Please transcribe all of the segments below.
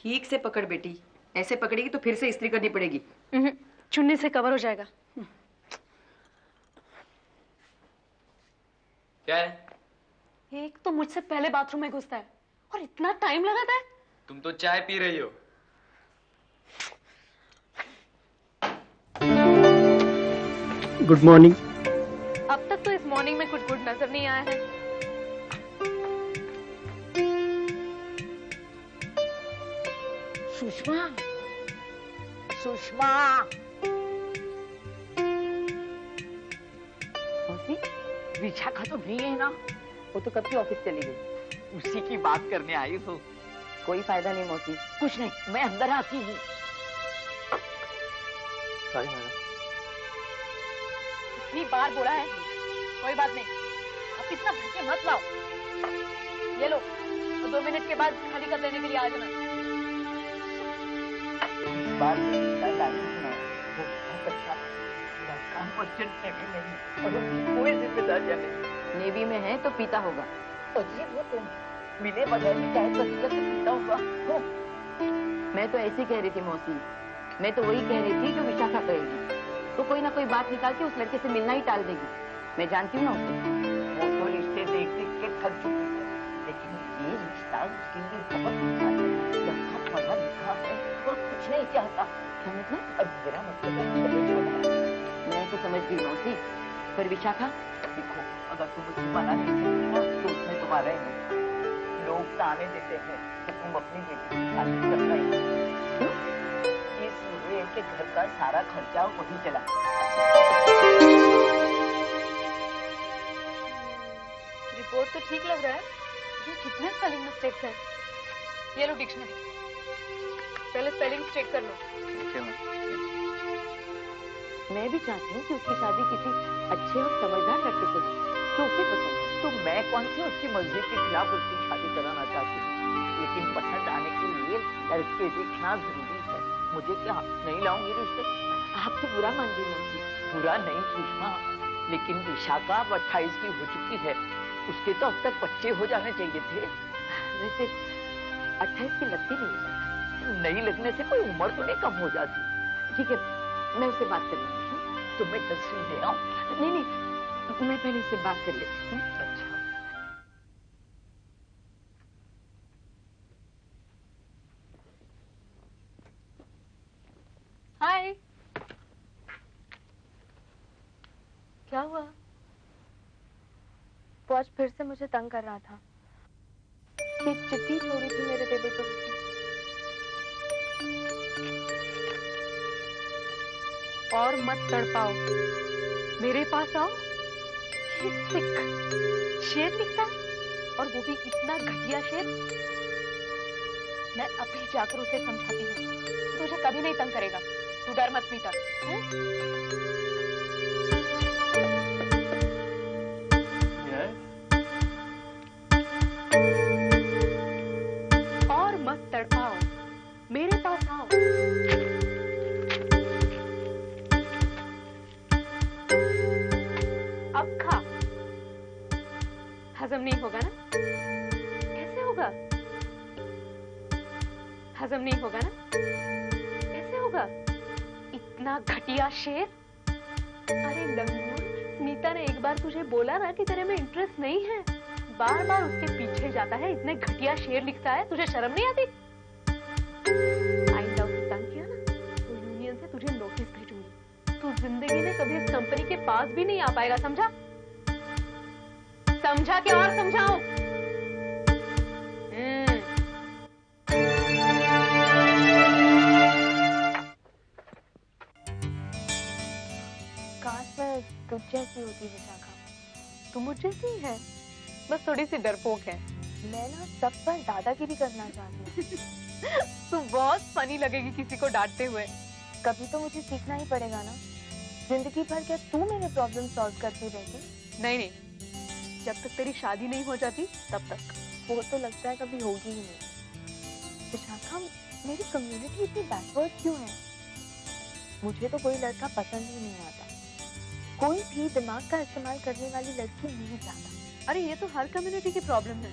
ठीक से पकड़ बेटी, ऐसे पकड़ेगी तो फिर से इस्त्री करनी पड़ेगी। चुन्नी से कवर हो जाएगा। क्या है? एक तो मुझसे पहले बाथरूम में घुसता है और इतना टाइम लगाता है। तुम तो चाय पी रही हो। Good morning. अब तक तो इस मॉर्निंग में कुछ गुड नजर नहीं आया है। सुषमा, सुषमा। मौसी, विशाखा तो नहीं है ना? वो तो कब की ऑफिस चली गई। उसी की बात करने आई हूँ। कोई फायदा नहीं मौसी, कुछ नहीं, मैं अंदर आती हूँ। Sorry madam. इतनी बार बोला है, कोई बात नहीं, आप इतना भड़के मत लाओ। ये लो, तो 2 मिनट के बाद खाली कर लेने के लिए आ जाना। बात वो बहुत अच्छा लड़का, मर्चेंट नेवी में और कोई जिम्मेदारियां नहीं। नेवी में है तो पीता होगा। तो जी वो तुम मिले बगैर भी चाहे तो पीता होगा। मैं तो ऐसी कह रही थी मौसी, मैं तो वही कह रही थी जो विशाखा कहेगी, तो कोई ना कोई बात निकाल के उस लड़के से मिलना ही टाल देगी। मैं जानती हूँ ना उसे। वो तो रिश्ते देख देख के थक चुकी है, लेकिन ये रिश्ता उसके लिए बहुत अच्छा है। लड़का पढ़ा लिखा है और कुछ नहीं चाहता। क्या मतलब? अब मेरा मतलब मैं तो समझ गई मौसी, पर विशाखा? देखो, अगर तुम उससे मना नहीं करती ना तो उसमें तुम्हारा ही नहीं। लोग ताने देते हैं कि तुम अपनी बेटी की शादी करना ही, इसलिए कि घर का सारा खर्चा वही चला। रिपोर्ट तो ठीक लग रहा है, ये कितने स्पेलिंग मिस्टेक्स हैं। ये लो डिक्शनरी, पहले स्पेलिंग चेक कर लो। Okay ma'am. मैं भी चाहती हूँ कि उसकी शादी किसी अच्छे और समझदार लड़के से हो जो उसे पसंद हो। तो मैं कौन सी उसकी मर्जी के खिलाफ उसकी शादी कराना चाहती हूँ, लेकिन पसंद आने के लिए लड़के देखना जरूरी है। मुझे क्या नहीं लाऊंगी रिश्ते? आप तो बुरा मान गई मौसी। बुरा नहीं सुषमा, लेकिन विशाखा 28 की हो चुकी है, उसके तो अब तक बच्चे हो जाने चाहिए थे। वैसे 28 की लगती नहीं। नहीं लगने से कोई उम्र तो नहीं कम हो जाती। ठीक है, मैं उससे बात कर लूंगी। तो मैं तस्वीर ले आऊं? नहीं, मैं पहले उससे बात कर लेती हूँ। अच्छा। हाय, क्या हुआ? वो आज फिर से मुझे तंग कर रहा था। ये चिट्ठी छोड़ी थी मेरे टेबल पर उसने। और मत तड़पाओ, मेरे पास आओ। ये सिख शेर लिखता है, और वो भी इतना घटिया शेर। मैं अभी जाकर उसे समझाती हूँ, तुझे कभी नहीं तंग करेगा। तू डर मत मीता। और मत तड़पाओ, मेरे पास आओ। अब खा। हजम नहीं होगा ना? कैसे होगा? हजम नहीं होगा ना? कैसे होगा? इतना घटिया शेर। अरे लंगूर, स्मिता ने एक बार तुझे बोला ना कि तेरे में इंटरेस्ट नहीं है। बार बार उसके पीछे जाता है, इतने घटिया शेर लिखता है, तुझे शर्म नहीं आती? आइंदा उसे तंग किया ना तो यूनियन से तुझे नोटिस भेजूंगी। तू जिंदगी में कभी इस कंपनी के पास भी नहीं आ पाएगा, समझा? समझा कि और समझाऊं? काश मैं तुझ जैसी होती विशाखा। तू मुझ जैसी है, बस थोड़ी सी डरपोक है। मैं ना सब पर दादागिरी करना चाहती हूँ। तू बहुत फनी लगेगी किसी को डांटते हुए। कभी तो मुझे सीखना ही पड़ेगा ना। जिंदगी भर क्या तू मेरे प्रॉब्लम सॉल्व करती रहेगी? नहीं, जब तक तेरी शादी नहीं हो जाती तब तक। वो तो लगता है कभी होगी ही नहीं। विशाखा, मेरी कम्युनिटी इतनी बैकवर्ड क्यों है? मुझे तो कोई लड़का पसंद ही नहीं आता। कोई भी दिमाग का इस्तेमाल करने वाली लड़की नहीं चाहता। अरे ये तो हर कम्युनिटी की प्रॉब्लम है।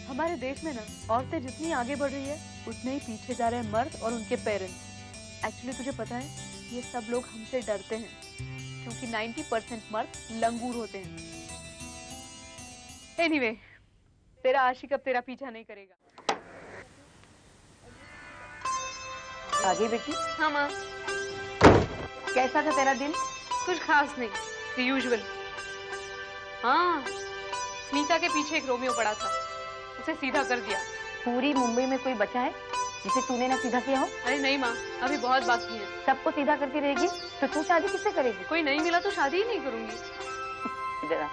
हमारे देश में ना औरतें जितनी आगे बढ़ रही है उतने ही पीछे जा रहे हैं मर्द और उनके पेरेंट्स। एक्चुअली तुझे पता है ये सब लोग हमसे डरते हैं क्योंकि 90% मर्द लंगूर होते हैं। एनीवे, तेरा आशिक अब तेरा पीछा नहीं करेगा। आ गई बेटी? हाँ माँ। कैसा था तेरा दिन? कुछ खास नहीं, यूजुअल। हाँ, स्मिता के पीछे एक रोमियो पड़ा था, उसे सीधा कर दिया। पूरी मुंबई में कोई बचा है जिसे तूने ना सीधा किया हो? अरे नहीं माँ, अभी बहुत बाकी है। सबको सीधा करती रहेगी तो तू शादी किससे करेगी? कोई नहीं मिला तो शादी ही नहीं करूंगी। इधर आ।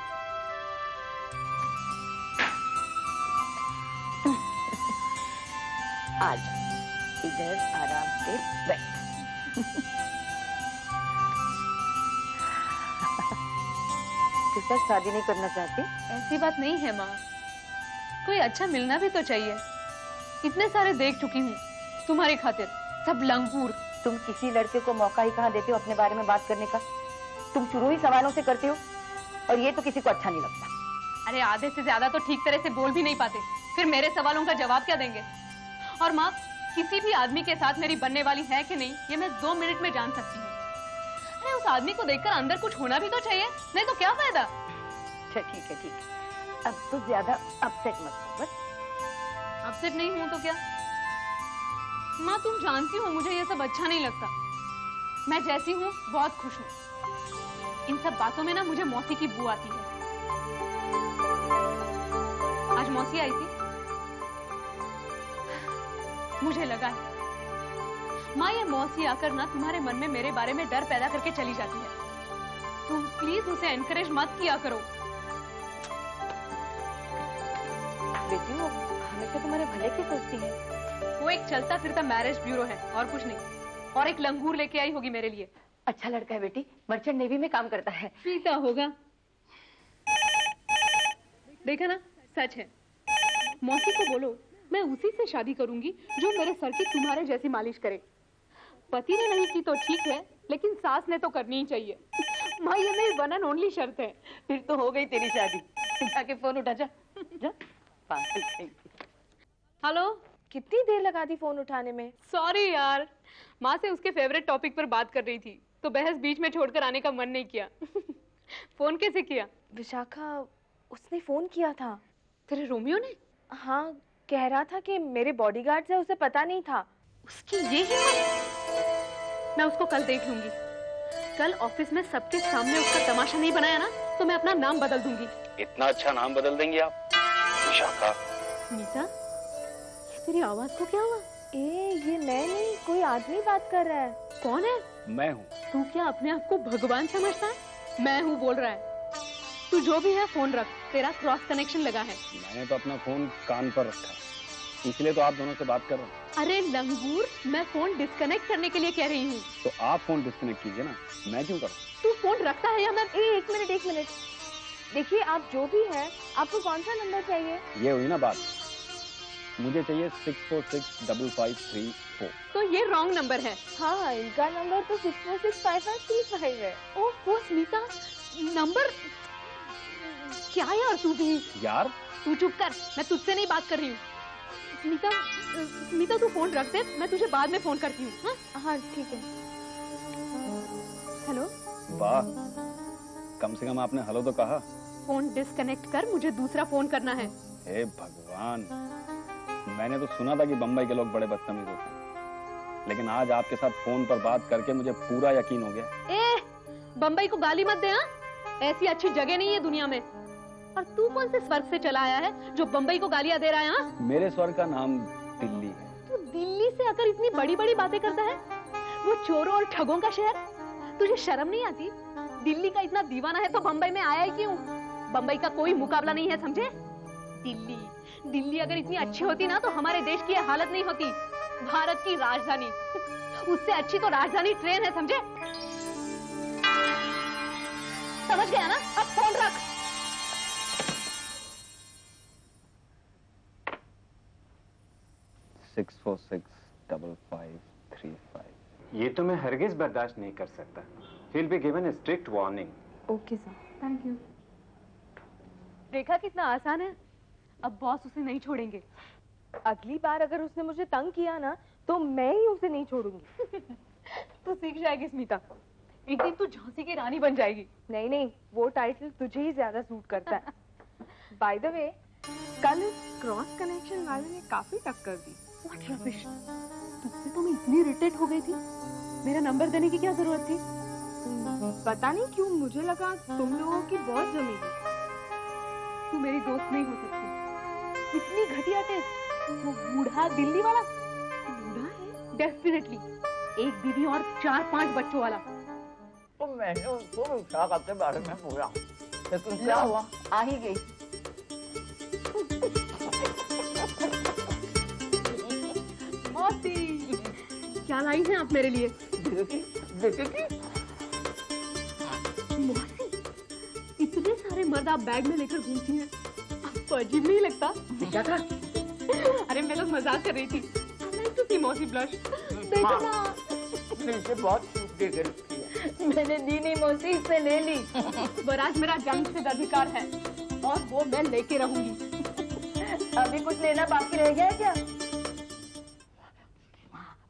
आज इधर आराम से बैठ। तू सच शादी नहीं करना चाहती? ऐसी बात नहीं है माँ, कोई अच्छा मिलना भी तो चाहिए। इतने सारे देख चुकी हूँ तुम्हारी खातिर, सब लंगूर। तुम किसी लड़के को मौका ही कहाँ देते हो अपने बारे में बात करने का? तुम शुरू ही सवालों से करते हो और ये तो किसी को अच्छा नहीं लगता। अरे आधे से ज्यादा तो ठीक तरह से बोल भी नहीं पाते, फिर मेरे सवालों का जवाब क्या देंगे? और माँ, किसी भी आदमी के साथ मेरी बनने वाली है कि नहीं ये मैं 2 मिनट में जान सकती हूँ। अरे उस आदमी को देखकर अंदर कुछ होना भी तो चाहिए, नहीं तो क्या फायदा? अच्छा ठीक है ठीक है, अब तो ज्यादा अपसेट मत हो बस। अपसेट नहीं हूं तो क्या? माँ तुम जानती हो मुझे ये सब अच्छा नहीं लगता। मैं जैसी हूँ बहुत खुश हूँ। इन सब बातों में ना मुझे मौसी की बू आती है। आज मौसी आई थी, मुझे लगा है माँ ये मौसी आकर ना तुम्हारे मन में मेरे बारे में डर पैदा करके चली जाती है। तुम प्लीज उसे एनकरेज मत किया करो। बेटी वो हमेशा तुम्हारे भले की सोचती है। वो एक चलता फिरता मैरिज ब्यूरो है और कुछ नहीं, और एक लंगूर लेके आई होगी मेरे लिए। अच्छा लड़का है बेटी, मर्चेंट नेवी में काम करता है। पीता होगा। देखा ना, सच है। मौसी को बोलो मैं उसी से शादी करूंगी जो मेरे सर की तुम्हारे जैसी मालिश करे। पति ने नहीं की तो ठीक है, लेकिन सास ने तो करनी ही चाहिए। माँ ये मेरी वन एंड ओनली शर्त है। फिर तो हो गई तेरी शादी। जाके फोन उठा, जा जा। पागल कहीं की। हेलो, कितनी देर लगा दी फोन उठाने में? सॉरी यार, माँ से उसके फेवरेट टॉपिक पर बात कर रही थी तो बहस बीच में छोड़कर आने का मन नहीं किया। फोन कैसे किया? विशाखा, उसने फोन किया था। तेरे रोमियो ने? हाँ, कह रहा था कि मेरे बॉडीगार्ड से उसे पता नहीं था। उसकी ये हिम्मत! मैं उसको कल देख लूंगी। कल ऑफिस में सबके सामने उसका तमाशा नहीं बनाया ना तो मैं अपना नाम बदल दूंगी। इतना अच्छा नाम बदल देंगे आप? विशाखा। नीता, ये तेरी आवाज को क्या हुआ? ये मैं नहीं, कोई आदमी बात कर रहा है। कौन है? मैं हूँ। तू क्या अपने आप को भगवान समझता है? मैं हूँ बोल रहा है। तू जो भी है फोन रख, तेरा क्रॉस कनेक्शन लगा है। मैंने तो अपना फोन कान पर रखा है, इसलिए तो आप दोनों से बात कर रहा हूँ। अरे लंगूर, मैं फोन डिस्कनेक्ट करने के लिए कह रही हूँ। तो आप फोन डिस्कनेक्ट कीजिए ना, मैं क्यों करूँ? तू फोन रखता है या मैं? एक मिनट। देखिए, आप जो भी है, आपको कौन सा नंबर चाहिए? ये हुई ना बात, मुझे चाहिए 646553 तो ये रॉन्ग नंबर है। हाँ, इनका नंबर तो 646553 है। ओह स्मिता, नंबर क्या यार तू भी? यार तू चुप कर, मैं तुझसे नहीं बात कर रही हूँ। स्मिता तू फोन रख दे, मैं तुझे बाद में फोन करती हूँ। हाँ ठीक है। हेलो। वाह, कम से कम आपने हेलो तो कहा। फोन डिस्कनेक्ट कर, मुझे दूसरा फोन करना है। हे भगवान, मैंने तो सुना था कि बम्बई के लोग बड़े बदतमीज होते हैं, लेकिन आज आपके साथ फोन पर बात करके मुझे पूरा यकीन हो गया। बम्बई को गाली मत दे। हाँ, ऐसी अच्छी जगह नहीं है दुनिया में। और तू कौन से स्वर्ग से चला आया है जो बम्बई को गालियां दे रहा है? हाँ, मेरे स्वर्ग का नाम दिल्ली है। तू दिल्ली से आकर इतनी बड़ी बड़ी बातें करता है, वो चोरों और ठगों का शहर। तुझे शर्म नहीं आती? दिल्ली का इतना दीवाना है तो बम्बई में आया ही क्यों? बम्बई का कोई मुकाबला नहीं है, समझे? दिल्ली अगर इतनी अच्छी होती ना तो हमारे देश की यह हालत नहीं होती। भारत की राजधानी, उससे अच्छी तो राजधानी ट्रेन है, समझे? समझ गया ना? अब फोन रख। सिक्स 646553। ये तो मैं हरगिज बर्दाश्त नहीं कर सकता। He'll be given a strict warning. Okay sir. Thank you. देखा कितना आसान है? अब बॉस उसे नहीं छोड़ेंगे। अगली बार अगर उसने मुझे तंग किया ना तो मैं ही उसे नहीं छोड़ूंगी। तो सीख जाएगी स्मिता, एक दिन तू झांसी की रानी बन जाएगी। नहीं नहीं, वो टाइटल तुझे ही ज्यादा सूट करता है। बाय द वे, कल इस क्रॉस कनेक्शन वाले ने काफी टक्कर दी। व्हाट रबिश, तुझसे तो मैं इतनी इरिटेट हो गई थी, मेरा नंबर देने की क्या जरूरत थी? पता नहीं क्यों मुझे लगा तुम लोगों की बहुत जमेगी। तू मेरी दोस्त नहीं हो सकती। इतनी घटिया टेस्ट, वो बूढ़ा दिल्ली वाला। बूढ़ा है? डेफिनेटली, एक बीवी और 4-5 बच्चों वाला। तो मैंने उसको विशाखा के बारे में बोला, लेकिन क्या हुआ, आ ही गई। मौसी, क्या लाई हैं आप मेरे लिए? देखी? मौसी, इतने सारे मर्द आप बैग में लेकर घूमती हैं, आपको अजीब नहीं लगता? विशाखा, अरे मैं तो मजाक कर रही थी। I like to see मौसी blush। देखो ना, मुझे बहुत छूट दे कर रखी है। मैंने दी नहीं मौसी, इससे ले ली। बराज मेरा जन्म सिद्ध अधिकार है और वो मैं लेके रहूंगी। अभी कुछ लेना बाकी रह गया है क्या?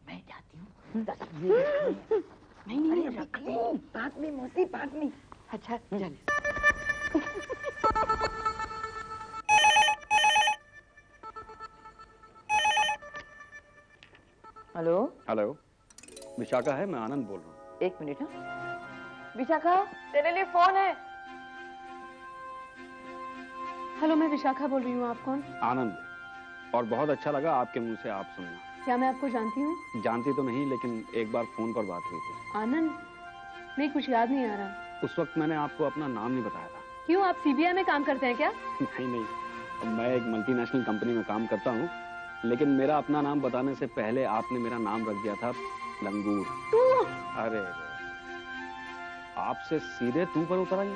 मैं जाती हूँ। नहीं रख ली। बाद में मौसी, बाद में। अच्छा चल। हेलो हेलो, विशाखा है, मैं आनंद बोल रहा हूँ। एक मिनट। हाँ विशाखा, तेरे लिए फोन है। हेलो, मैं विशाखा बोल रही हूँ। आप कौन? आनंद, और बहुत अच्छा लगा आपके मुंह से आप सुनना। क्या मैं आपको जानती हूँ? जानती तो नहीं, लेकिन एक बार फोन पर बात हुई थी। आनंद? नहीं, कुछ याद नहीं आ रहा। उस वक्त मैंने आपको अपना नाम नहीं बताया था। क्यों, आप सीबीआई में काम करते हैं क्या? नहीं, मैं एक मल्टीनेशनल कंपनी में काम करता हूँ, लेकिन मेरा अपना नाम बताने से पहले आपने मेरा नाम रख दिया था लंगूर। तू? अरे आपसे सीधे तू पर उतर आई,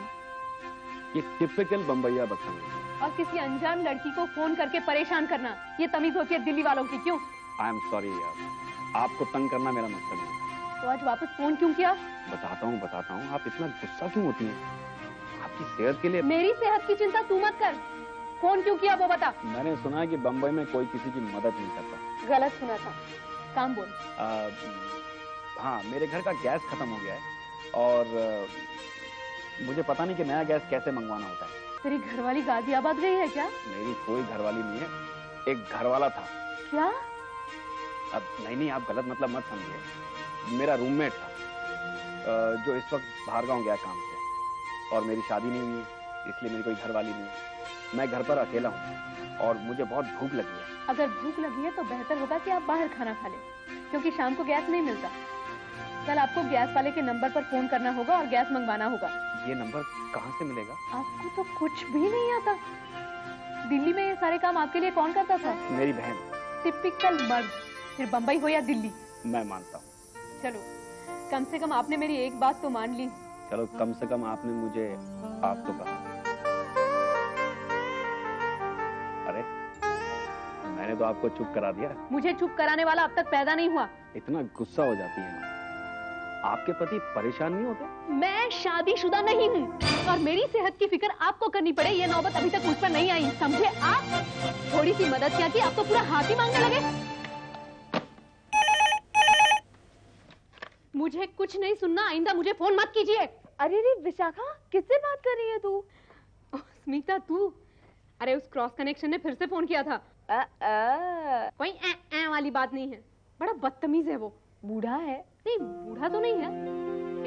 ये टिपिकल बम्बैया बदतमीजी। और किसी अनजान लड़की को फोन करके परेशान करना, ये तमीज होती है दिल्ली वालों की। क्यों? आई एम सॉरी यार, आपको तंग करना मेरा मकसद नहीं। तो आज वापस फोन क्यों किया? बताता हूँ। आप इतना गुस्सा क्यों होती हैं? आपकी सेहत के लिए। मेरी सेहत की चिंता तू मत कर। फोन क्यों किया वो बता। मैंने सुना है कि बम्बई में कोई किसी की मदद नहीं करता। गलत सुना था, काम बोल। हाँ, मेरे घर का गैस खत्म हो गया है और मुझे पता नहीं कि नया गैस कैसे मंगवाना होता है। तेरी घरवाली गाजियाबाद गई है क्या? मेरी कोई घरवाली नहीं है, एक घरवाला था। क्या? अब नहीं, आप गलत मतलब मत समझिए। मेरा रूममेट था जो इस वक्त बाहर गाँव गया काम से, और मेरी शादी नहीं हुई है, इसलिए मेरी कोई घरवाली नहीं है। मैं घर पर अकेला हूँ और मुझे बहुत भूख लगी है। अगर भूख लगी है तो बेहतर होगा कि आप बाहर खाना खा लें, क्योंकि शाम को गैस नहीं मिलता। कल आपको गैस वाले के नंबर पर फोन करना होगा और गैस मंगवाना होगा। ये नंबर कहाँ से मिलेगा? आपको तो कुछ भी नहीं आता। दिल्ली में ये सारे काम आपके लिए कौन करता था? मेरी बहन। टिपिकल मर्द, फिर बम्बई हो या दिल्ली। मैं मानता हूँ। चलो, कम से कम आपने मेरी एक बात तो मान ली। चलो, कम से कम आपने मुझे आप तो कहा। अरे, मैंने तो आपको चुप करा दिया। मुझे चुप कराने वाला अब तक पैदा नहीं हुआ। इतना गुस्सा हो जाती है, आपके पति परेशान नहीं होते? मैं शादीशुदा नहीं हूँ और मेरी सेहत की फिक्र आपको करनी पड़े, ये नौबत अभी तक मुझ पर नहीं आई। समझे आप? थोड़ी सी मदद क्या की, आप तो पूरा हाथ ही मांगने लगे। मुझे कुछ नहीं सुनना, आइंदा मुझे फोन मत कीजिए। अरे रे विशाखा, किससे बात कर रही है तू? स्मिता, तू? अरे उस क्रॉस कनेक्शन ने फिर से फोन किया था। कोई ए वाली बात नहीं है, बड़ा बदतमीज है वो। बूढ़ा है? नहीं, बूढ़ा तो नहीं है।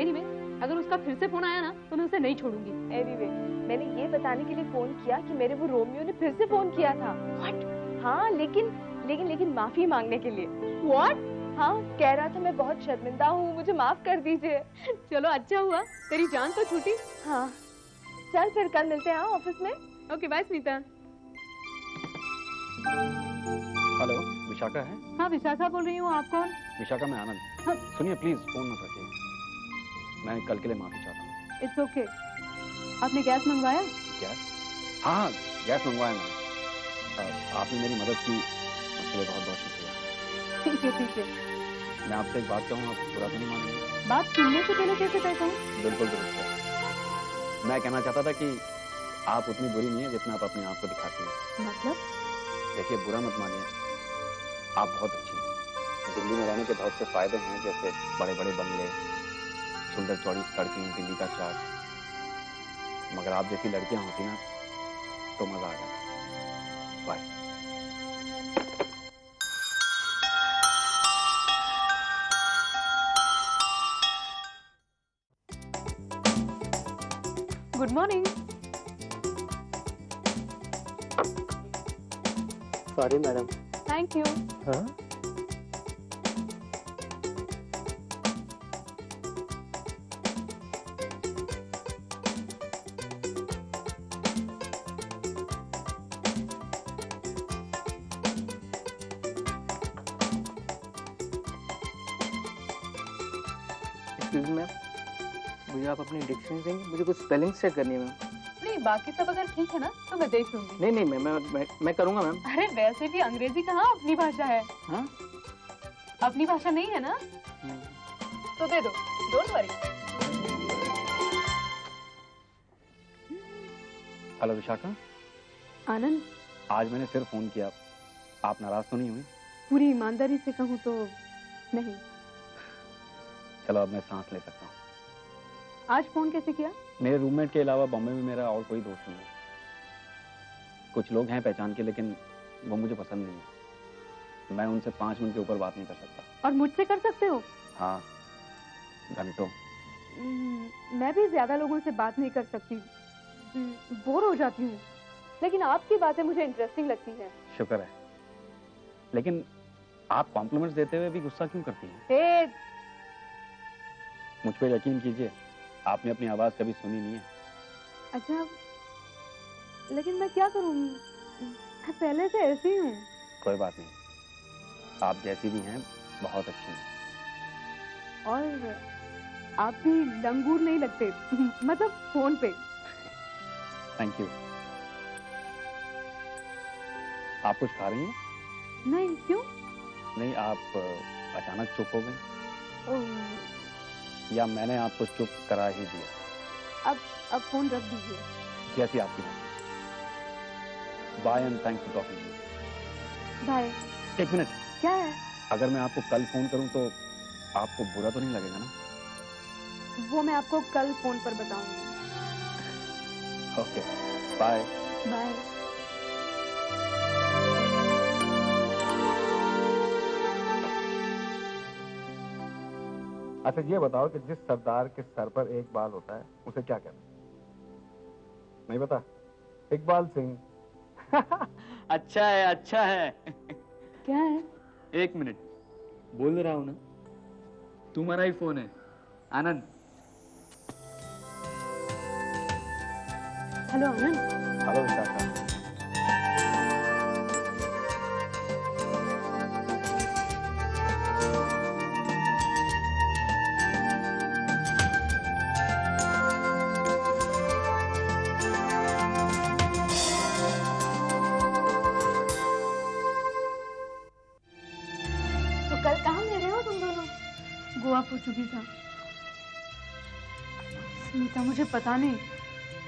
एनीवे, अगर उसका फिर से फोन आया ना तो मैं उसे नहीं छोड़ूंगी। एनीवे, मैंने ये बताने के लिए फोन किया कि मेरे वो रोमियो ने फिर से फोन किया था। व्हाट? हाँ, लेकिन माफी मांगने के लिए। व्हाट? हाँ, कह रहा था मैं बहुत शर्मिंदा हूँ, मुझे माफ कर दीजिए। चलो, अच्छा हुआ, तेरी जान तो छूटी। हाँ, चल फिर कल मिलते हैं ऑफिस में। Okay, bye Smita. Hello, Vishakha है? हाँ, विशाखा बोल रही हूँ। आप कौन? विशाखा, मैं आनंद। हाँ। सुनिए प्लीज, फोन मत रखिए। मैं कल के लिए माफी चाहता हूँ। It's okay. आपने गैस मंगवाया? गैस? हाँ, गैस मंगवाया मैंने। आपने मेरी मदद की, उसके लिए बहुत बहुत शुक्रिया। ठीक है, ठीक है। मैं आपसे एक बात कहूँ, आप बुरा तो नहीं मानेंगे? बात सुनने से पहले कैसे तय कहूँ? बिल्कुल दुरुस्त है। मैं कहना चाहता था कि आप उतनी बुरी नहीं है जितना आप अपने आप को दिखाती हैं। मतलब? देखिए, बुरा मत मानिए, आप बहुत अच्छी हैं। दिल्ली में रहने के बहुत से फायदे हैं, जैसे बड़े बड़े बंगले, सुंदर चौड़ी सड़कें, दिल्ली का चार्ट। मगर आप जैसी लड़कियां होती ना तो मजा आ जाता। Bye. Good morning. Sorry madam. Thank you. हाँ? एक्सक्यूज मैम, मुझे आप अपनी डिक्शनरी देंगे? मुझे कुछ स्पेलिंग चेक करनी है मैम। नहीं, बाकी सब अगर ठीक है ना तो मैं देख लूंगी। नहीं नहीं मैं करूँगा मैम। अरे वैसे भी अंग्रेजी कहाँ अपनी भाषा है। हाँ? अपनी भाषा नहीं है ना, तो दे दो, डोंट वरी। हेलो विशाखा। आनंद, आज मैंने फिर फोन किया, आप नाराज तो नहीं हुई? पूरी ईमानदारी से कहूँ तो नहीं। चलो अब मैं सांस ले सकता हूँ। आज फोन कैसे किया? मेरे रूममेट के अलावा बॉम्बे में मेरा और कोई दोस्त नहीं है। कुछ लोग हैं पहचान के, लेकिन वो मुझे पसंद नहीं है। मैं उनसे 5 मिनट के ऊपर बात नहीं कर सकता। और मुझसे कर सकते हो? हाँ, घंटों। मैं भी ज्यादा लोगों से बात नहीं कर सकती, बोर हो जाती हूँ। लेकिन आपकी बातें मुझे इंटरेस्टिंग लगती हैं। शुक्र है। लेकिन आप कॉम्प्लीमेंट्स देते हुए भी गुस्सा क्यों करती हैं? हे, मुझ पर यकीन कीजिए, आपने अपनी आवाज कभी सुनी नहीं है। अच्छा, लेकिन मैं क्या करूँ, मैं पहले से ऐसी ही हूँ। कोई बात नहीं, आप जैसी भी हैं बहुत अच्छी हैं। और आप भी लंगूर नहीं लगते मतलब फोन पे। Thank you. आप कुछ खा रही हैं? नहीं, क्यों? नहीं, आप अचानक चुप हो गई, ओह, या मैंने आपको चुप करा ही दिया? अब फोन रख दीजिए। जैसी आपकी मर्जी। Bye and thanks for talking to me. Bye. एक मिनट, क्या है? अगर मैं आपको कल फोन करूं तो आपको बुरा तो नहीं लगेगा ना? वो मैं आपको कल फोन पर बताऊंगी। Okay, bye. बाय। अच्छा ये बताओ कि जिस सरदार के सर पर एक बाल होता है उसे क्या कहते हैं? नहीं पता? इकबाल सिंह। अच्छा है, अच्छा है। क्या है? एक मिनट, बोल रहा हूं ना। तुम्हारा ही फोन है, आनंद। हेलो आनंद। हेलो विशाखा। कल कहाँ मिले हो तुम दोनों? गोवा पोर्चुगीज। स्मिता, मुझे पता नहीं,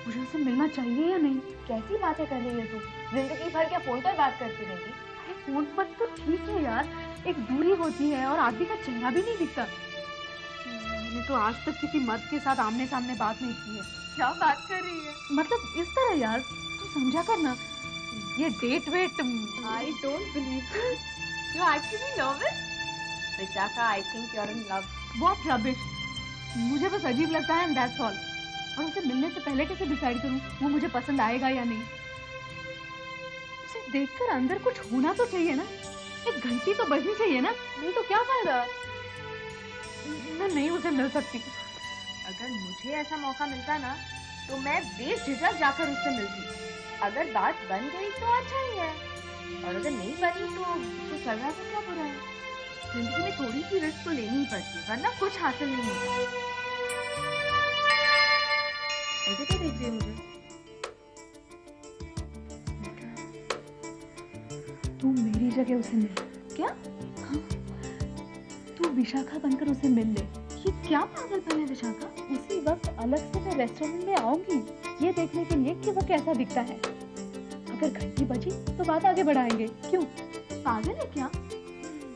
मुझे उससे मिलना चाहिए या नहीं। कैसी बातें कर रही है तू? जिंदगी भर क्या फोन पर बात करती रहेगी? अरे फोन पर तो ठीक है यार, एक दूरी होती है और आदमी का चेहरा भी नहीं दिखता। मैंने तो आज तक किसी मर्द के साथ आमने सामने बात नहीं की है। क्या बात कर रही है? मतलब इस तरह यार, तू समझा कर ना, ये date wait. I don't believe you. You actually nervous? Vishakha, I think you're in love. बहुत रबिश, मुझे बस अजीब लगता है and that's all। और उसे मिलने से पहले कैसे डिसाइड करूं वो मुझे पसंद आएगा या नहीं? उसे देखकर अंदर कुछ होना तो चाहिए ना, एक घंटी तो बजनी चाहिए ना, नहीं तो क्या फायदा। मैं नहीं उसे मिल सकती। अगर मुझे ऐसा मौका मिलता ना तो मैं बेझिझक जाकर उससे मिलती। अगर बात बन गई तो अच्छा ही है, और अगर नहीं बनी तो चल रहा तो क्या बुरा है। जिंदगी में थोड़ी सी रिस्क तो लेनी ही पड़ती है, वरना कुछ हासिल नहीं होता। ऐसे क्या देख रही है मुझे? तू मेरी जगह उसे मिल। क्या? हाँ, तू विशाखा बनकर उसे मिल ले। ये क्या पागलपन है विशाखा? उसी वक्त अलग से मैं रेस्टोरेंट में आऊंगी ये देखने के लिए कि वो कैसा दिखता है। अगर घंटी बजी तो बात आगे बढ़ाएंगे। क्यों, पागल है क्या?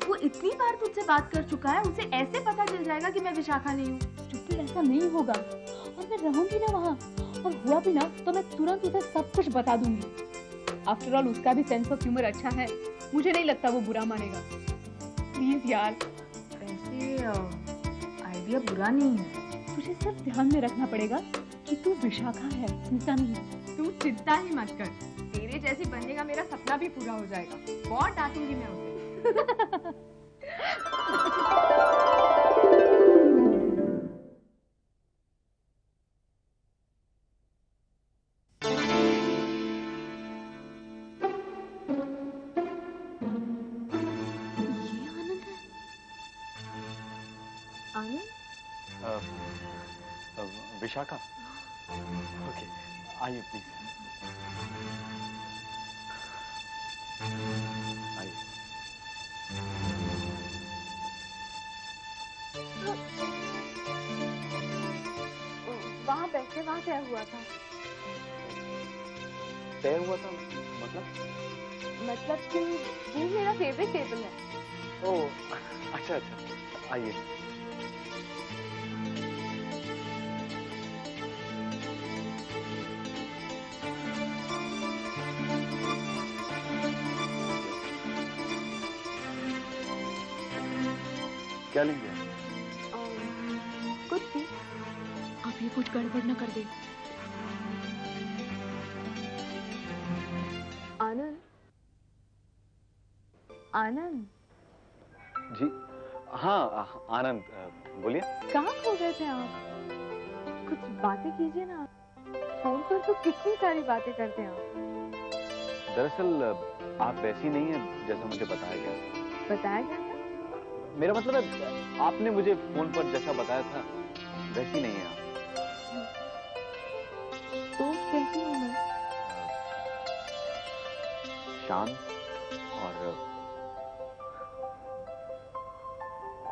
वो इतनी बार तुझसे बात कर चुका है, उसे ऐसे पता चल जाएगा कि मैं विशाखा नहीं हूँ। चुप्पी, ऐसा नहीं होगा और मैं रहूंगी ना वहाँ, और हुआ भी ना तो मैं तुरंत उसे सब कुछ बता दूंगी। आफ्टर ऑल उसका भी सेंस ऑफ ह्यूमर अच्छा है, मुझे नहीं लगता वो बुरा मानेगा। प्लीज यार। वैसे आइडिया बुरा नहीं है। तुझे सिर्फ ध्यान में रखना पड़ेगा कि तू विशाखा है, स्मिता नहीं। तू चिंता ही मत कर, तेरे जैसी बनने का मेरा सपना भी पूरा हो जाएगा। बहुत डांटूंगी मैं उसे। विशाखा, ओके, आइए प्लीज, आइए। वहाँ बैठे, वहाँ क्या हुआ था? तय हुआ था मतलब कि वो मेरा फेवरेट टेबल है। ओह, अच्छा अच्छा, आइए। क्या लेंगे? कुछ भी। अब ये कुछ गड़बड़ न कर दे। आनंद, आनंद। जी हाँ, आनंद, बोलिए। कहाँ खो गए थे आप? कुछ बातें कीजिए ना। फोन पर तो कितनी सारी बातें करते हैं आप। दरअसल आप वैसी नहीं है जैसा मुझे बताया गया। बताया गया? मेरा मतलब है, आपने मुझे फोन पर जैसा बताया था वैसी नहीं है आप। तो कैसी हूँ मैं? शांत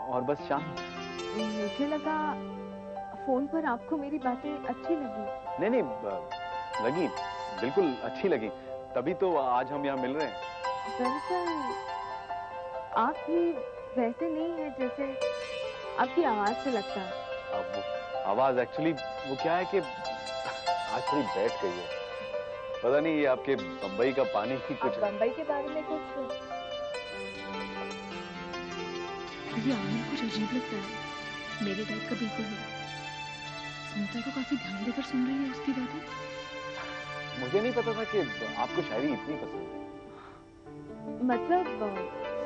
और बस शांत। मुझे लगा फोन पर आपको मेरी बातें अच्छी लगी। नहीं, लगी, बिल्कुल अच्छी लगी, तभी तो आज हम यहाँ मिल रहे हैं। दरअसल आप भी वैसे नहीं है जैसे आपकी आवाज से लगता है। अब वो आवाज एक्चुअली वो क्या है कि आज थोड़ी बैठ गई है, पता नहीं ये आपके बम्बई का पानी ही कुछ। बम्बई के बारे में कुछ? ये आनंद कुछ अजीब लगता है, मेरे टाइप का बिल्कुल नहीं। स्मिता तो काफी ध्यान देकर सुन रही है उसकी बातें। मुझे नहीं पता था कि आपको शायरी इतनी पसंद है। मतलब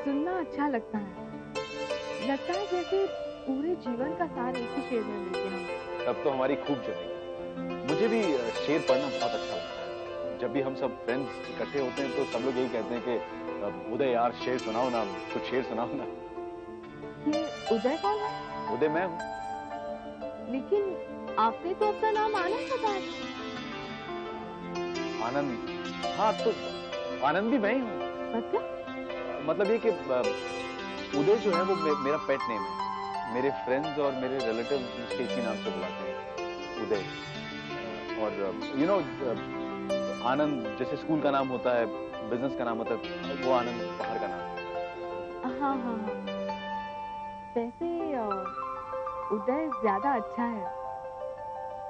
सुनना अच्छा लगता है जैसे पूरे जीवन का सार एक ही शेर में मिल गया। तब तो हमारी खूब जमेगी। मुझे भी शेर पढ़ना बहुत अच्छा लगता है। जब भी हम सब फ्रेंड्स इकट्ठे होते हैं तो सब लोग यही कहते हैं कि उदय यार शेर सुनाओ ना, कुछ शेर सुनाओ ना। ये उदय कौन है? उदय मैं हूँ। लेकिन आपने तो अपना नाम आनंद बताया। आनंद? हाँ, तो आनंद भी मैं ही हूँ। मतलब ये कि उदय जो है वो मेरा पेट नेम है। मेरे फ्रेंड्स और मेरे रिलेटिव मुझे इसी नाम से बुलाते हैं, उदय। और यू नो आनंद जैसे स्कूल का नाम होता है, बिजनेस का नाम होता है, वो आनंद बाहर का नाम है। हाँ हाँ हाँ। वैसे उदय ज्यादा अच्छा है।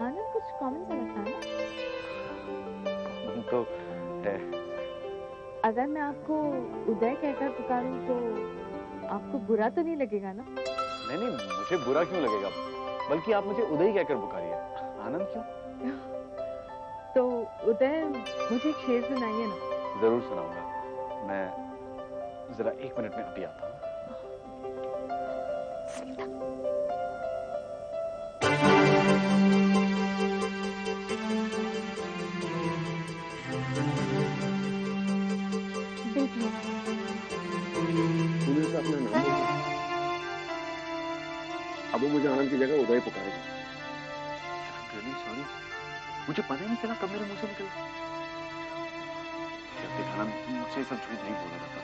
आनंद कुछ कॉमन सा लगता है ना? तो है। अगर मैं आपको उदय कहकर पुकारूं तो आपको बुरा तो नहीं लगेगा ना? नहीं, मुझे बुरा क्यों लगेगा, बल्कि आप मुझे उदय कहकर पुकारिए। आनंद क्यों? तो उदय मुझे एक शेर सुनाइए ना। जरूर सुनाऊंगा। मैं जरा 1 मिनट में अभी आता हूँ। अपना नाम अब वो मुझे आनंद की जगह उदय पुकारेगा। सॉरी, मुझे पता नहीं चला कब मेरे मुंह से निकल गया। आनंद मुझसे सब झूठ नहीं बोला जाता।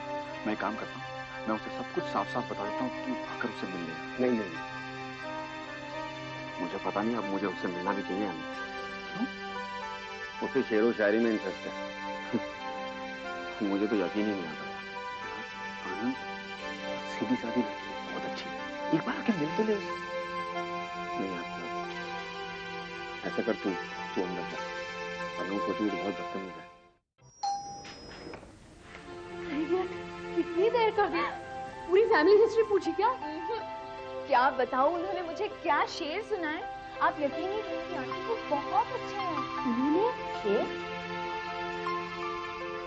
मैं काम करता हूँ, मैं उसे सब कुछ साफ साफ बता देता हूँ, तू आकर उससे मिल ले। नहीं, मुझे पता नहीं, अब मुझे उससे मिलना भी चाहिए हमें। उसे शेरो शायरी में इंटरेस्ट है। मुझे तो यकीन ही नहीं आता। आनंद सीधी सादी लड़की, बहुत अच्छी, एक बार आके मिल तो ले उसे। नहीं आता, ऐसा कर तू अंदर जा, और लोग सोचेंगे बहुत बदतमीज है। कितनी देर कर दी, पूरी फैमिली हिस्ट्री पूछी क्या? क्या बताऊं उन्होंने मुझे क्या शेर सुनाए, आप यकीन नहीं करेंगे आंटी, वो बहुत अच्छा है। उन्होंने शेर?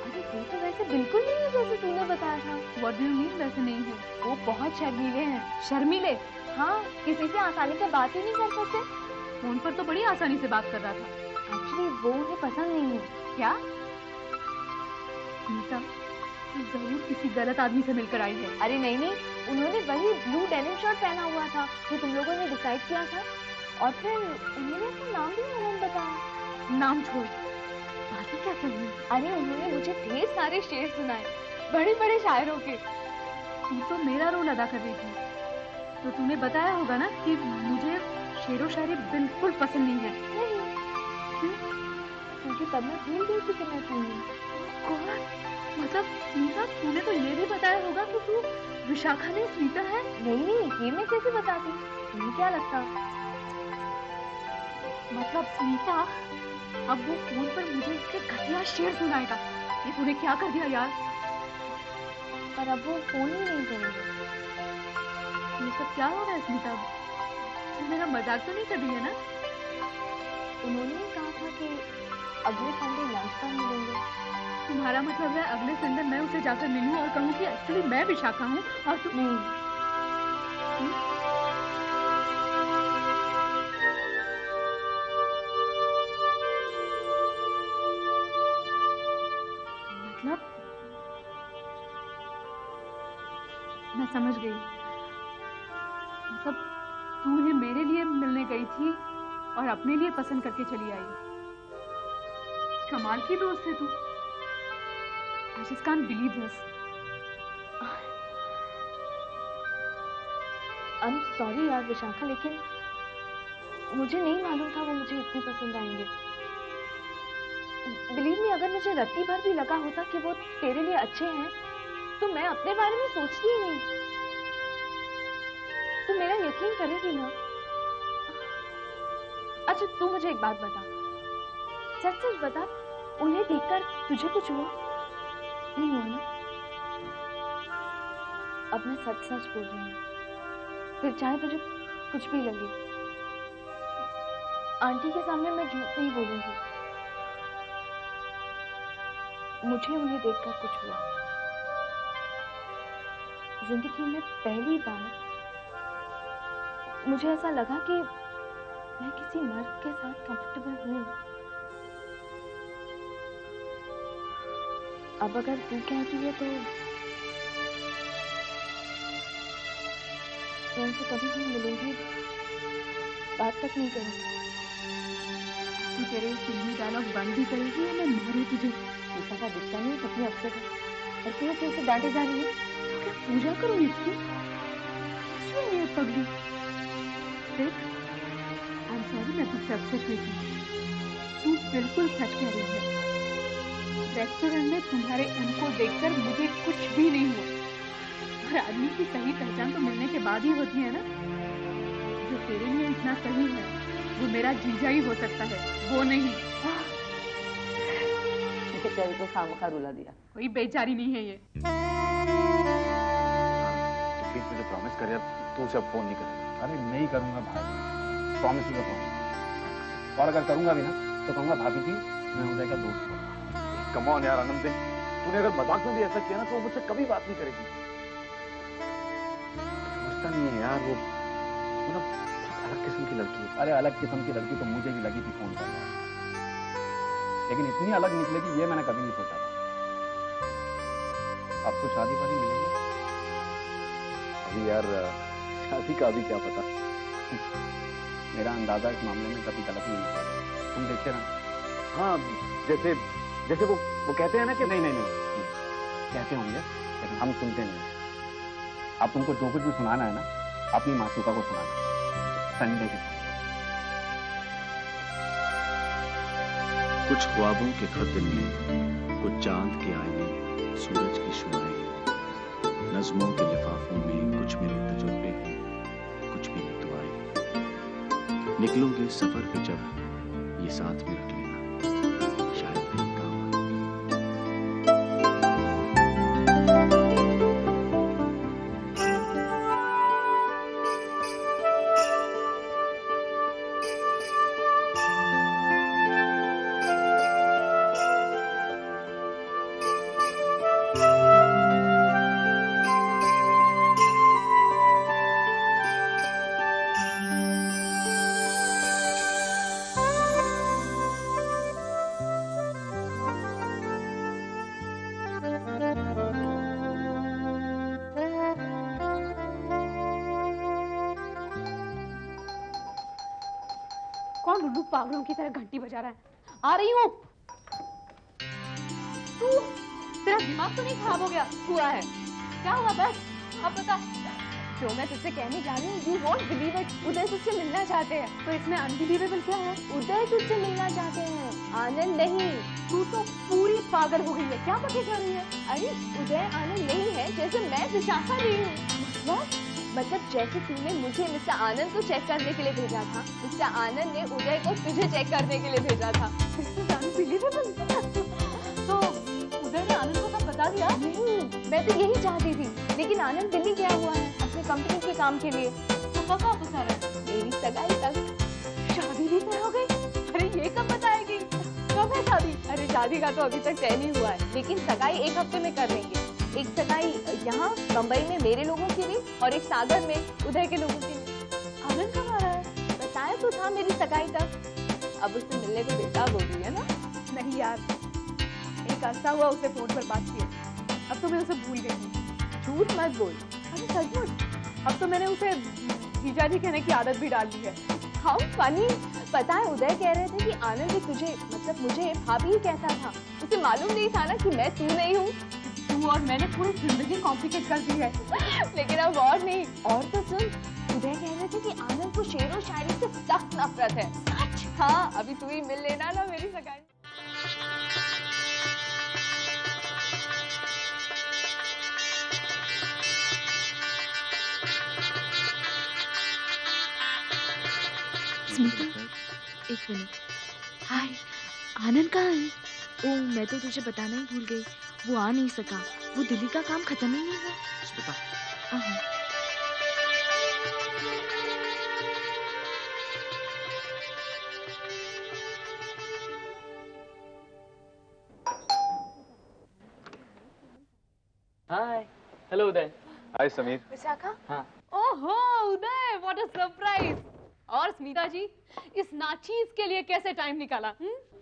अरे वो तो वैसे बिल्कुल नहीं है जैसे तूने बताया था। व्हाट डू यू मीन वैसे नहीं है? वो बहुत शर्मीले हैं। शर्मीले? हाँ, किसी से आसानी से बात ही नहीं कर सकते। फोन पर तो बड़ी आसानी से बात कर रहा था। एक्चुअली वो उन्हें पसंद नहीं है। क्या? नीता जरूर किसी गलत आदमी से मिलकर आई है। अरे नहीं नहीं, उन्होंने वही ब्लू डेनिम शर्ट पहना हुआ था जो तुम लोगों ने डिसाइड किया था, और फिर उन्होंने अपना नाम भी नहीं बताया। नाम छोड़, बाकी क्या चाहिए? अरे उन्होंने मुझे ढेर सारे शेर सुनाए, बड़े बड़े शायरों के। तू तो मेरा रोल अदा कर रही थी, तो तूने बताया होगा ना कि मुझे शेरो शायरी बिल्कुल पसंद नहीं है। नहीं, क्योंकि तब मैं भूल गई थी कि मैं कौन हूँ। कौन? मतलब नीता, तूने तो ये भी बताया होगा कि तू विशाखा ने स्मिता है। नहीं नहीं, ये मैं कैसे बताती, तुम्हें क्या लगता? मतलब स्मिता अब वो फोन पर मुझे इसके घटिया शेर सुनाएगा। ये तूने क्या कर दिया यार? पर अब वो फोन ही नहीं करेंगे। ये सब क्या हो रहा है स्मिता? तू मेरा मजाक तो नहीं कर रही है ना? उन्होंने कहा था कि अगले संडे लंच पर मिलेंगे। तुम्हारा मतलब है अगले संडे मैं उसे जाकर मिलूं और कहूं कि एक्चुअली मैं विशाखा हूं और तुम नहीं। मतलब मैं समझ गई, मतलब तू उन्हें मेरे लिए मिलने गई थी और अपने लिए पसंद करके चली आई। कमाल की दोस्त है तू। I just can't believe this. I'm sorry यार विशाखा, लेकिन मुझे नहीं मालूम था वो मुझे इतनी पसंद आएंगे। बिलीव मी, अगर मुझे रत्ती भर भी लगा होता कि वो तेरे लिए अच्छे हैं, तो मैं अपने बारे में सोचती ही नहीं। तू मेरा यकीन करेगी ना? अच्छा तू मुझे एक बात बता, सच सच बता, उन्हें देखकर तुझे कुछ हुआ? नहीं हुआ ना? अब मैं सच सच बोल रही हूँ, फिर चाहे तुझे कुछ भी लगे। आंटी के सामने मैं झूठ नहीं बोलूंगी, मुझे उन्हें देखकर कुछ हुआ। जिंदगी में पहली बार मुझे ऐसा लगा कि मैं किसी मर्द के साथ कंफर्टेबल हूँ। अब अगर तू कहती है तो मैं उनसे कभी भी मिलूंगी, बात तक नहीं करूंगी। तू तेरे फिल्मी डायलॉग बंद भी करेगी या मैं मारूं तुझे? ऐसा का दिखता नहीं कितनी अपसेट है, और तू कैसे डांटे जा रही है? तो क्या पूजा करूं इसकी? इसमें ये पगड़ी देख, आई एम सॉरी मैं तुझसे अपसेट हुई थी। तू बिल्कुल सच कह रही है। रेस्टोरेंट में तुम्हारे उनको देखकर मुझे कुछ भी नहीं हुआ, और आदमी की सही पहचान तो मिलने के बाद ही होती है ना। जो तेरे लिए इतना सही है वो मेरा जीजा ही हो सकता है, वो नहीं। बेचारी को खामखा रुला दिया। कोई बेचारी नहीं है ये। तो प्लीज मुझे प्रॉमिस कर यार, तू उसे अब फोन नहीं करेगा। अरे नहीं करूंगा भाई, प्रॉमिस मुझे प्रॉमिस। और अगर करूंगा भी ना तो कहूंगा भाभी जी मैं उदय का दोस्त हूँ। कम ऑन यार आनंद, तूने अगर मजाक में भी ऐसा किया ना तो वो मुझसे कभी बात नहीं करेगी। समझता नहीं है यार, वो मतलब अलग किस्म की लड़की है। अरे अलग किस्म की लड़की तो मुझे भी लगी थी फोन पर यार, लेकिन इतनी अलग निकलेगी ये मैंने कभी नहीं सोचा था। अब तो शादी पर ही मिलेंगे। अभी यार शादी का भी क्या पता। मेरा अंदाजा इस मामले में कभी गलत नहीं निकलेगा, तुम देखते रहना। हाँ जैसे जैसे वो कहते हैं ना कि नहीं कहते होंगे, लेकिन हम सुनते नहीं हैं। अब तुमको जो कुछ भी सुनाना है ना अपनी मासूका को सुनाना, संडे के साथ। कुछ ख्वाबों के खत में, कुछ चांद के आईने, सूरज की शुआएं, नज़्मों के लिफाफों में कुछ मिले तजुर्बे हैं, कुछ मिले दुआएं। निकलोगे सफर पे जब, ये साथ में रख लेना, शायद कहीं काम आए। कौन लुल्लू पागलों की तरह घंटी बजा रहा है? आ रही हूँ। तू, तेरा दिमाग तो नहीं खराब हो गया? हुआ है। क्या हुआ? बस अब बता। जो मैं तुझसे कहने जा रही हूँ, you won't believe it, उदय तुझसे मिलना चाहते हैं। तो इसमें अनबिलीवेबल क्या है? उदय तुझसे मिलना चाहते हैं, आनंद नहीं। तू तो पूरी पागल हो गई है। क्या बके कर रही है? अरे उदय आनंद नहीं है, जैसे मैं विशाखा नहीं हूँ। मतलब जैसे तूने मुझे मिस्टर आनंद को चेक करने के लिए भेजा था, मिस्टर आनंद ने उदय को तुझे चेक करने के लिए भेजा था। तो उदय ने आनंद को सब बता दिया? नहीं, मैं तो यही चाहती थी, लेकिन आनंद दिल्ली गया हुआ है अपने कंपनी के काम के लिए। तो कब वापस आ रहा है? मेरी सगाई तक। शादी भी तय हो गई? अरे ये कब बताएगी? कब है शादी? अरे शादी का तो अभी तक तय नहीं हुआ है, लेकिन सगाई 1 हफ्ते में कर लेंगे। एक सगाई यहाँ मुंबई में मेरे लोगों के लिए और एक सागर में उदय के लोगों के लिए। आनंद कब आ रहा है? बताया तो था मेरी सगाई तक। अब उससे मिलने को बेताब हो गई है ना? नहीं यार, एक अरसा हुआ उसे फोन पर बात किए, अब तो मैं उसे भूल गई हूँ। झूठ मत बोल। अरे सचमुच, अब तो मैंने उसे जीजा जी कहने की आदत भी डाल दी है। How funny. पता है उदय कह रहे थे कि आनंद भी तुझे, मतलब मुझे भाभी ही कहता था। उसे मालूम नहीं था ना कि मैं तू नहीं हूँ। तू और मैंने पूरी जिंदगी कॉम्प्लिकेट कर दी है। लेकिन अब और नहीं। और तो सुन, उदय कह रहे थे कि आनंद को शेर और शायरी से सख्त नफरत है। सच? हाँ, अभी तू ही मिल लेना ना मेरी सगाई। स्मिता, एक मिनट। हाय, आनंद कहाँ है? ओह, मैं तो तुझे बताना ही भूल गई, वो आ नहीं सका। वो दिल्ली का काम खत्म ही नहीं हुआ। स्मिता, हाय, हेलो उदय। हाय समीर। विशाखा? हाँ। ओहो उदय, व्हाट अ सरप्राइज। और स्मिता जी, इस नाचीज के लिए कैसे टाइम निकाला?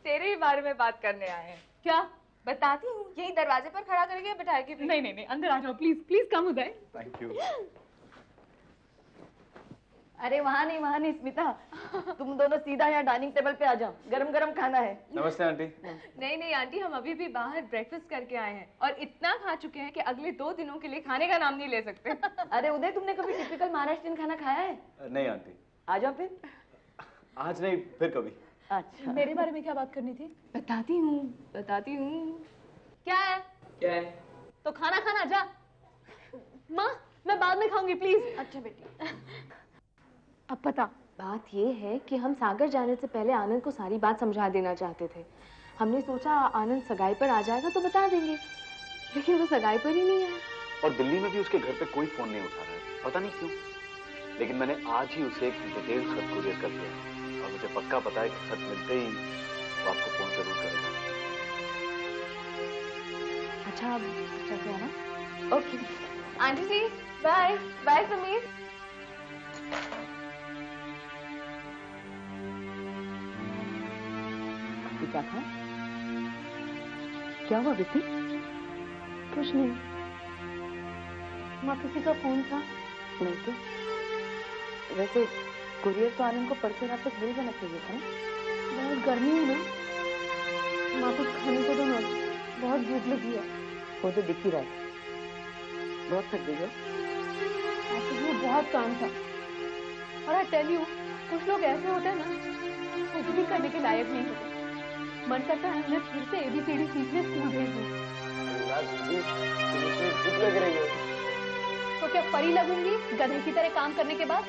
तेरे ही बारे में बात करने आए हैं। क्या? बताती हूँ, यही दरवाजे पर खड़ा करके बैठाएगी। नहीं नहीं नहीं, अंदर आ जाओ please. Please come Uday. Thank you. अरे वहाँ नहीं स्मिता, तुम दोनों सीधा यहाँ डाइनिंग टेबल पे आ जाओ, गरम गरम खाना है। नमस्ते आंटी। नहीं आंटी, हम अभी भी बाहर ब्रेकफास्ट करके आए हैं और इतना खा चुके हैं कि अगले 2 दिनों के लिए खाने का नाम नहीं ले सकते। अरे उदय, तुमने कभी टिपिकल महाराष्ट्रियन खाना खाया है? नहीं आंटी। आ जाओ फिर। आज नहीं, फिर कभी। अच्छा, मेरे बारे में क्या बात करनी थी? बताती हूँ। क्या है? तो खाना खाना जा। माँ, मैं बाद में खाऊंगी प्लीज। अच्छा बेटी। अब पता बात ये है कि हम सागर जाने से पहले आनंद को सारी बात समझा देना चाहते थे। हमने सोचा आनंद सगाई पर आ जाएगा तो बता देंगे, लेकिन वो सगाई पर ही नहीं आया। और दिल्ली में भी उसके घर पे कोई फोन नहीं उठा रहा है, पता नहीं क्यों। लेकिन मैंने आज ही उसे एक डिटेल खत कुरियर कर दिया और मुझे पक्का पता है कि खत मिलते ही वो आपको फोन जरूर करेगा। अच्छा, अब चलते हैं ना? ओके आंटी जी, बाय बाय समीर। क्या था? क्या हुआ बेटी? कुछ नहीं। माँ, किसी का फोन था? नहीं तो। वैसे कुरियर तो आनंद को परसों रात तक मिल जाना चाहिए था। बहुत गर्मी है ना, माँ कुछ खाने को दो ना, बहुत भूख लगी है। वो तो दिख ही रहा है, बहुत थक गई हो। ऑफिस में बहुत काम था और आई टेल यू, कुछ लोग ऐसे होते हैं ना, कुछ भी करने के लायक नहीं होते। मन करता है उन्हें फिर से ABCD सीखने स्कूल भेज दूं। भूख लग रही है। तो क्या परी लगूंगी गधे की तरह काम करने के बाद?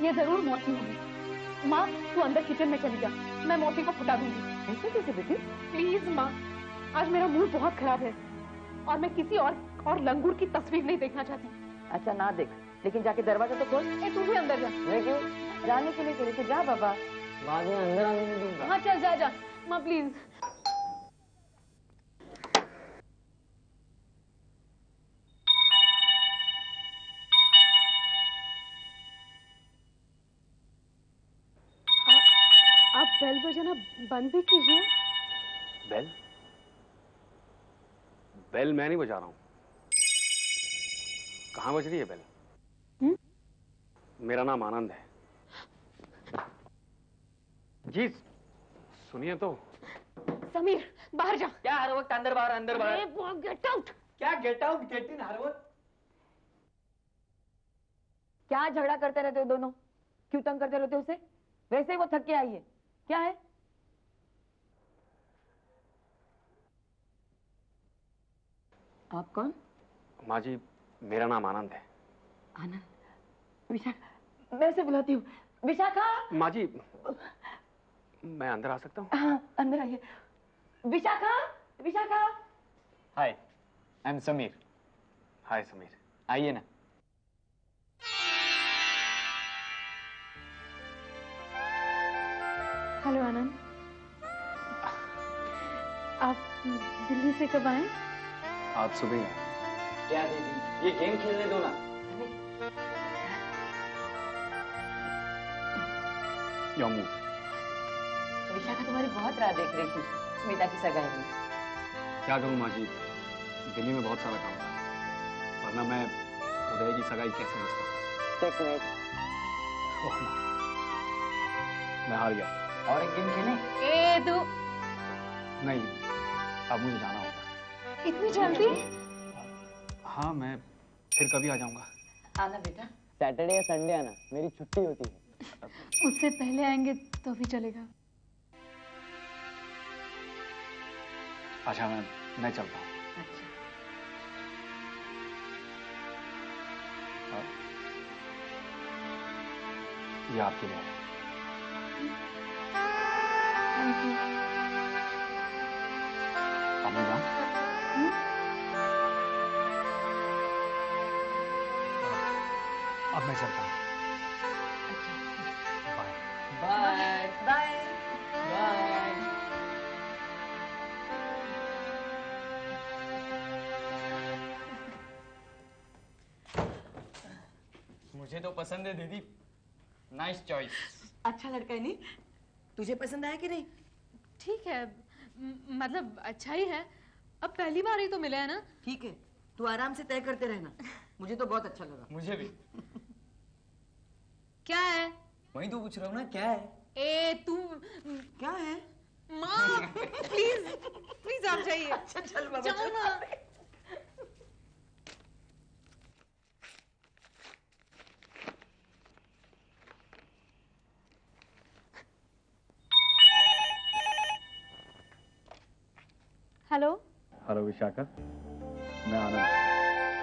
ये जरूर मौसी होगी। माँ तू अंदर किचन में चली जा, मैं मौसी को फुटा दूंगी। ऐसे कैसे बेटी? प्लीज माँ, आज मेरा मूड बहुत खराब है और मैं किसी और लंगूर की तस्वीर नहीं देखना चाहती। अच्छा ना देख, लेकिन जाके दरवाजा तो खोल। तू भी अंदर जा। मैं क्यों? जाने के लिए कह रही थी, जा बाबा। बाद में अंदर आने नहीं दूंगा। हाँ चल जा जा माँ प्लीज। आप बेल बजाना बंद भी कीजिए। बेल? बेल मैं नहीं बजा रहा हूं। कहां बज रही है बेल? मेरा नाम आनंद है। जी सुनिए तो। समीर बाहर जा। क्या हर वक्त अंदर बाहर? Get out. क्या गेट आउट गेट इन हर वक्त? क्या झगड़ा करते रहते हो दोनों? क्यों तंग करते रहते हो उसे? वैसे ही वो थक के आई है। क्या है? आप कौन? माँ जी मेरा नाम आनंद है। आनंद? विशाखा, मैं उसे बुलाती हूँ। विशाखा! माँ जी मैं अंदर आ सकता हूँ? हाँ अंदर आइए। विशाखा! विशाखा! हाय, आई एम समीर। हाय समीर। आइए ना। हेलो आनंद, आप दिल्ली से कब आए? आज सुबह ही। क्या दीदी, ये गेम खेलने दो ना। Your move. विशाखा तुम्हारी बहुत राह देख रही थी स्मिता की सगाई में। क्या करूं माँ जी, दिल्ली में बहुत सारा काम था, वरना मैं उदय की सगाई कैसे मिस करता। ओह माँ, मैं हार गया। और एक गेम खेलें? ए तू नहीं, अब मुझे जाना होगा। इतनी जल्दी? हाँ मैं फिर कभी आ जाऊंगा। आना बेटा। सैटरडे या संडे आना, मेरी छुट्टी होती है। उससे पहले आएंगे तो भी चलेगा। अच्छा मैं चलता हूँ। अच्छा। ये आपके लिए है। Thank you. अब मैं जाऊँ? अब मैं चलता हूँ। बाय। Bye bye. बाय। मुझे तो पसंद है दीदी। Nice choice. अच्छा लड़का है नहीं? तुझे पसंद आया कि नहीं? ठीक है, मतलब अच्छा ही है। अब पहली बार ही तो मिले हैं ना। ठीक है, तू आराम से तय करते रहना। मुझे तो बहुत अच्छा लगा। मुझे भी। क्या है? वही तो पूछ रहा हूँ ना, क्या है? ए तू क्या है? माँ प्लीज प्लीज आप जाइए। अच्छा चल बाबा जाओ चल। ना। हेलो। हेलो विशाखा, मैं आनंद।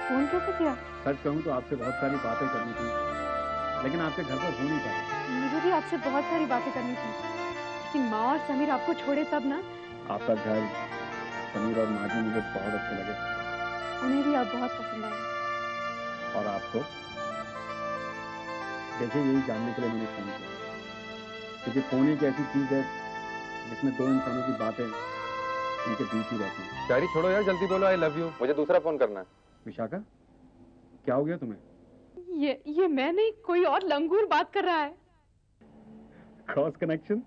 फोन कैसे किया? सच कहूँ तो आपसे बहुत सारी बातें करनी थी, लेकिन आपके घर पर हो नहीं पाई। मुझे भी आपसे बहुत सारी बातें करनी थी, लेकिन माँ और समीर आपको छोड़े तब ना। आपका घर, समीर और माँ जी मुझे बहुत अच्छे लगे। उन्हें भी आप बहुत पसंद आए। और आपको? देखिए यही जानने के लिए मैंने फोन किया, क्योंकि फोन एक ऐसी चीज है जिसमें दो इंसानों की बातें उनके बीच ही रहती है। शायरी छोड़ो यार, जल्दी बोलो आई लव यू, मुझे दूसरा फोन करना है। विशाखा क्या हो गया तुम्हें? ये मैं नहीं, कोई और लंगूर बात कर रहा है। Cross connection?